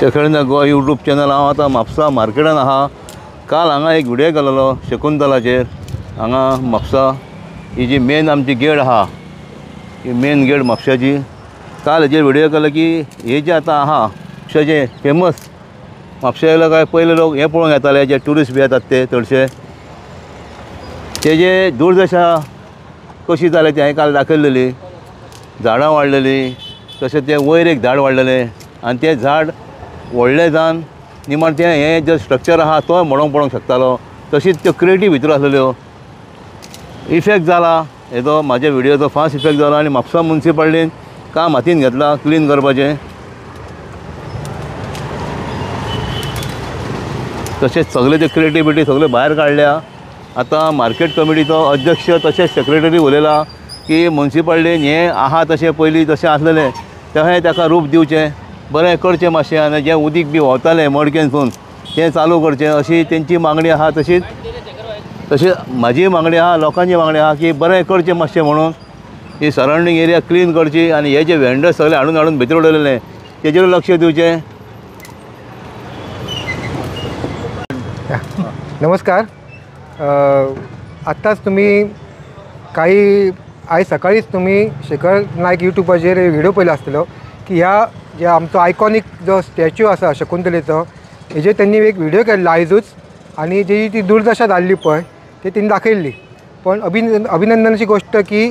शेखर नायक Goa YouTube channel हांव आतां म्हापसा मार्केटान आहा। काल हांगा एक व्हिडिओ केलेलो शकुंतलाचेर। हांगा म्हापसा ही जी मेन आमची गेट आहा, ही मेन गेट म्हापशाची। काल हेजेर व्हिडिओ केलो की हे जे आतां आहा म्हापशाचें फेमस, म्हापशा येयलो काय पयले लोक हे पळोवंक येताले, जे ट्युरिस्ट बी येतात ते चडशे, तेजे दुर्दशा कशी जाली ती हांवें काल दाखयलेली। झाडां वाडलेलीं, तशें तें वयर एक झाड वाडलेलें आनी तें झाड व्हडलें जावन निमाण तें हें जो स्ट्रक्चर आहा तो मोडोंक पडोंक शकतालो। तशीच त्यो क्रिएटीव भितर आसलेल्यो। इफेक्ट जाला हेजो, म्हाज्या व्हिडिओचो फास्ट इफेक्ट जाला आनी म्हापसा मुन्सिपाल्टीन काम हातीन घेतलां क्लीन करपाचें। तशेंच सगळे ते क्रिएटिविटी सगळे भायर काडल्या। आतां मार्केट कमिटीचो अध्यक्ष तशेंच सेक्रेटरी उलयला की मुन्सिपाल्टीन हें आहा तशें पयलीं तशें आसलेलें तशें ताका रूप दिवचें, बरें करचें मातशें, आनी जें उदीक बी व्हांवतालें मडकेंसून तें चालू करचें, अशी तेंची मागणी आहा। तशीच म्हाजी मागणी आहा, लोकांची मागणी आहा की बरें करचें मातशें म्हणून, ही सरावंडींग एरिया क्लीन करची आनी हे जे वेंडर्स सगळे हाडून भितर उडयलेले तेजेर लक्ष दिवचें। नमस्कार। आत्ताच तुम्ही काही आयज सकाळीच तुम्ही शेखर नायक यूट्यूबाचेर व्हिडिओ पयलो आसतलो की ह्या जे आमचो आयकॉनीक जो स्टॅच्यू आसा शकुंतलेचो, हेजेर त्यांनी एक व्हिडिओ केल्लो आयजूच, आनी जी ती दुर्दशा जाल्ली पळय ती तेणी दाखयल्ली। पण अभिनंदनाची गोष्ट की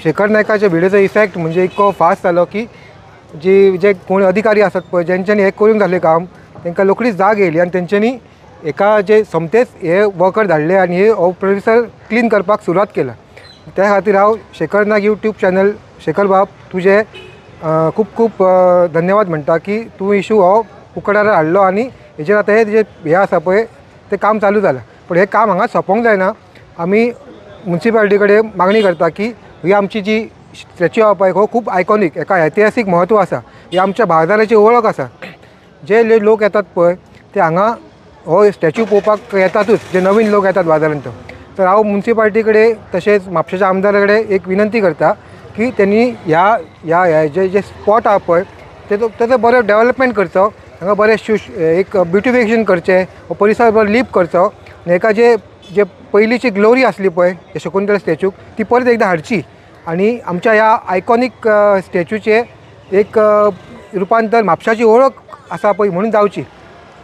शेखर नायकाच्या व्हिडिओचो इफेक्ट म्हणजे इतको फास्ट जालो की जे कोण अधिकारी आसात पळय, ज्यांच्यांनी हे करून जाल्लें काम, तांकां रोखडीच जाग येयली आनी तेंच्यांनी एका जे सोमतेच हे वर्कर धाडले आनी हे परिसर क्लीन करपाक सुरवात केला। त्या खातीर हांव शेखर नायक यूट्यूब चॅनल शेखर बाब तुजे खूब खूब धन्यवाद म्हणटा की तूं इशू हो उकडार हाडलो आनी हेजेर आतां हे जे हे आसा पळय तें काम चालू जालां। पण हे काम हांगा सोंपोंक जायना। आमी मुन्सिपाल्टी कडेन मागणी करता की ही आमची जी स्टॅच्यू आहा पळय हो खूब आयकॉनीक, एका ऐतिहासीक म्हत्व आसा, ही आमच्या बाजाराची वळख आसा। जे लोक येतात पळय ते हांगा हो स्टॅच्यू पळोवपाक येतातूच, जे नवीन लोक येतात बाजारांत। तर हांव मुन्सिपाल्टी कडेन तशेंच म्हापशाच्या आमदारा कडेन एक विनंती करता की त्यांनी ह्या जे स्पॉट आहा पळय तेजो बरो डेवलपमेंट करचो, हांगा बरें एक ब्युटिफिकेशन करचें, हो परिसर बरो लीप करचो, आनी हेका जे पयलींची ग्लोरी आसली पळय हे शकुंतला स्टॅच्यूक ती परत एकदां हाडची आनी आमच्या ह्या आयकॉनीक स्टॅच्यूचे एक रुपांतर म्हापशाची ओळख आसा पळय म्हणून जावची,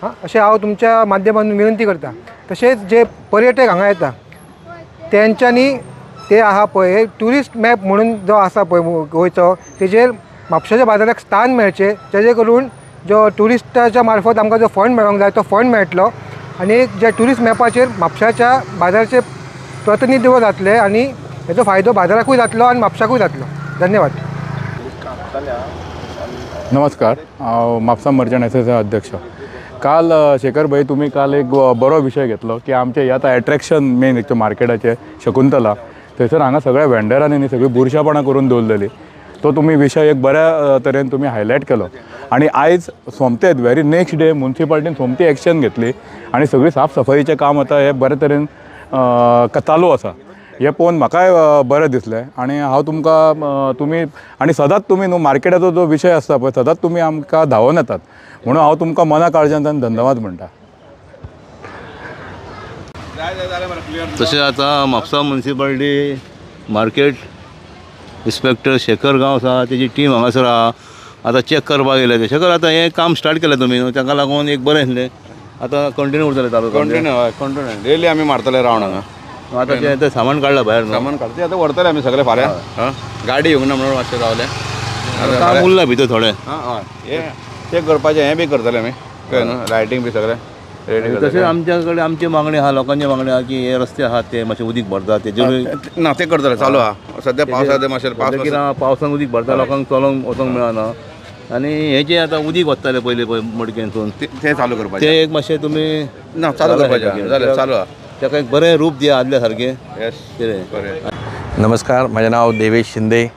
अशें हांव तुमच्या माध्यमांतून विनंती करता। तशेंच जे पर्यटक हांगा येता तेंच्यांनी ते आहा पळय ट्युरिस्ट मॅप म्हणून जो आसा पळय गोंयचो, तेजेर म्हापशाच्या बाजाराक स्थान मेळचें, जेजे करून जो ट्युरिस्टाच्या मार्फत आमकां जो फंड मेळोंक जाय तो फंड मेळटलो आनी जे ट्युरिस्ट मॅपाचेर म्हापशाच्या बाजाराचें प्रतिनिधित्व जातलें आनी हेजो फायदो बाजाराकूय जातलो आनी म्हापशाकूय जातलो। धन्यवाद। नमस्कार, हांव म्हापसा मर्चंट एसोसिएशनाचो अध्यक्ष। काल शेखर भाई तुम्ही काल एक बरो विषय घेतलो की आमचे आतां एट्रॅक्शन मेन एक मार्केटाचे शकुंतला, थंयसर हांगा सगळ्या वेंडरांनी न्ही सगळी बुरशापणां करून दवरलेली, तो तुम्ही विशय एक बऱ्या तरेन तुम्ही हायलायट केलो। आनी आयज सोमतेच वेरी नेक्स्ट डे मुन्सिपाल्टीन सोमती एक्शन घेतली आनी सगळी साफ सफाईचें काम आतां हे बरे तरेन चालू आसा। हे पळोवन म्हाकाय बरें दिसलें आनी हांव तुमकां तुमी आनी सदांच तुमी न्हू मार्केटाचो जो विशय आसता पळय सदांच तुमी आमकां धांवून येतात, म्हणून हांव तुमकां मना काळजांतल्यान धन्यवाद म्हणटा। तशें आतां Mapusa municipality market inspector Shekhar गांव आसा, तेजी टीम हांगासर आहा, आतां चॅक करपाक येयले ते। शेखर आतां हें काम स्टार्ट केलें तुमी न्हू, ताका लागून एक बरें आसलें, आतां कंटिन्यू उरतलें चालू? कंटिन्यू डेली आमी मारतले रावंड हांगा। आतां तें सामान काडलां भायर न्हू? सामान काडटा आतां व्हरतले आमी सगळे फाल्यां। गाडी येवंक ना म्हणून मातशें रावले, काम उरलां भितर थोडें। हय हे करपाचें, हें बी करतले आमी, कळ्ळें न्हू, लायटींग बी सगळें रेडी। तशें आमच्या कडेन आमची मागणी आहा, लोकांची मागणी आहा की हे रस्ते आहात ते मातशें उदीक भरता तेजेरूय ना ते करतले, चालू आहा। सद्या पावसा मातशें पावसान उदीक भरता, लोकांक चलोंक वचोंक मेळना आनी हें जें आतां उदीक वतालें पयलीं पळय मडकेंसून तें चालू करपाचें, तें एक मातशें तुमी ना चालू करपाचें जालें, चालू आहा। ताका एक बरें रूप दिया आदल्या सारकें। येस बरें। नमस्कार, म्हजें नांव देवेश शिंदे।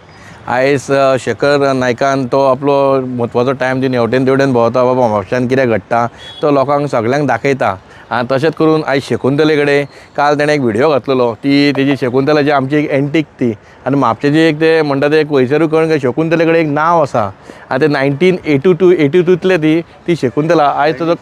आयज शेखर नायकान तो आपलो म्हत्वाचो टायम दिवन हेवटेन तेवटेन भोंवता, बाबा म्हापशान कितें घडटा तो लोकांक सगळ्यांक दाखयता आनी तशेंच करून आयज शकुंतले कडेन काल ताणें एक व्हिडिओ घातलेलो ती तेजी शकुंतलाची आमची एक एंटीक ती आनी म्हापशेची एक ते म्हणटा ते एक वयसरूय कळून शकुंतले कडेन एक नांव आसा आनी ते 1982 ती शकुंतला आयज ताजो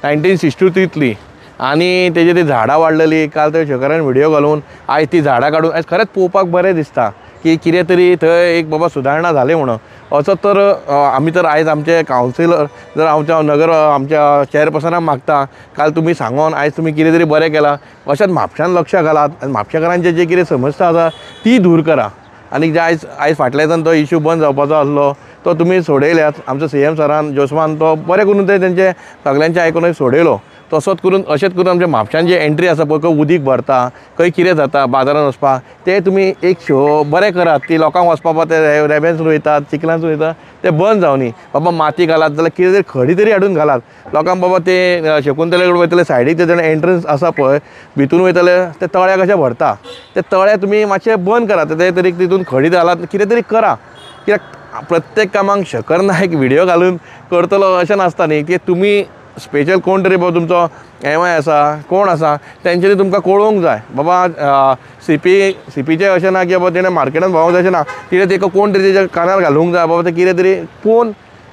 1962 आनी तेजी ती झाडां वाडलेली काल त्या शेखरान व्हिडिओ घालून आयज ती झाडां काडून आयज खरेंच पळोवपाक बरें दिसता की कितें तरी थंय एक बाबा सुदारणा जाली म्हणून असो तर आमी तर आयज आमचे कावन्सिलर जर आमच्या नगर आमच्या चेअरपर्सनाक मागता काल तुमी सांगून आयज तुमी कितें तरी बरें केलां अशेंच म्हापशान लक्ष घालात आनी म्हापशेकारांचे जे कितें समस्या आसा ती दूर करा आनी जे आयज फाटल्या दिसान तो इश्यू बंद जावपाचो आसलो तो तुमी सोडयल्यात आमचो CM सरान जोस्मान तो बरें करून ते तेंचे सगल्यांचे आयकून सोडयलो तसोच करून अशेंच करून आमच्या म्हापशान जे एंट्री आसा पळय खंय उदीक भरता खंय कितें जाता बाजारान वचपाक ते तुमी एक शो बरें करात ती लोकांक वचपाक ते रेबेन्स रोयतात चिखलांच रोयतात ते बंद जावनी बाबा माती घालात जाल्यार कितें तरी खडी तरी हाडून घालात लोकांक बाबा ते शकुंतले कडेन वयतले सायडीक ते जेन्ना एंट्रन्स आसा पळय भितून वयतले ते तळ्याक अशें भरता ते तळे तुमी मातशे बंद करात ते तरी तितून खडी घालात कितें तरी करा कित्याक प्रत्येक कामाक शेखर नायक व्हिडिओ घालून करतलो अशें नासता न्ही की तुमी स्पेशल कोण तरी बाबा तुमचो MI आसा कोण आसा तेंच्यांनी तुमकां कळोवंक जाय बाबा CPचें अशें ना की बाबा तेणें मार्केटान भोंवंक जाय अशें ना कितें तेका कोण तरी तेच्या कानार घालूंक जाय बाबा ते कितें तरी पळोवन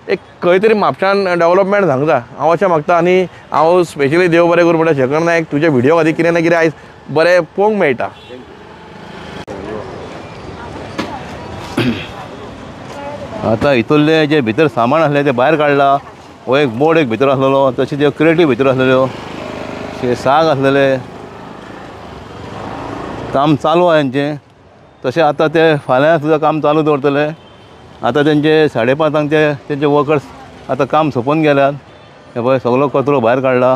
एक खंय तरी म्हापशान डेवलपमेंट जावंक जाय हांव अशें मागता आनी हांव स्पेशली देव बरें करूं म्हणटा शेखर नायक तुजे व्हिडिओ खातीर कितें ना कितें आयज बरें पळोवंक मेळटा आतां हितूरले जे भितर सामान आसलें तें भायर काडलां हो एक बोर्ड एक भितर आसलेलो तशें जे क्रेटी भितर आसलेल्यो ते साग आसलेले काम चालू आहा हेंचें तशें आतां ते फाल्यां सुद्दां काम चालू दवरतले आतां तेंचे 5:30 तेंचे वर्कर्स आतां काम सोंपोवन गेल्यात हे पळय सगळो कचरो भायर काडला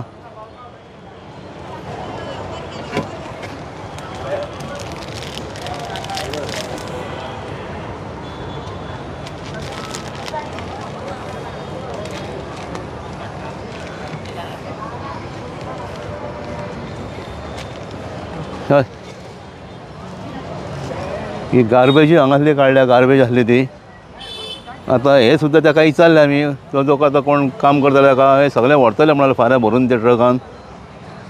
ही गार्बेज हांगासली काडल्या गार्बेज आसली ती आतां हे सुद्दां ताका विचारलें आमी तो आतां कोण काम करतले ताका हे सगळें व्हरतले म्हणाले फाल्यां भरून ते ट्रकान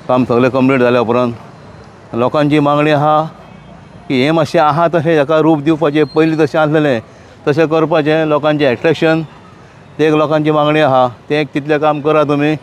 काम सगळें कंप्लीट जाल्या उपरांत लोकांची मागणी आहा की हें मातशें आहा तशें हाका रूप दिवपाचें पयलीं तशें आसलेलें तशें करपाचें लोकांचें एट्रॅक्शन ते एक लोकांची मागणी आहा तें एक तितलें काम करा तुमी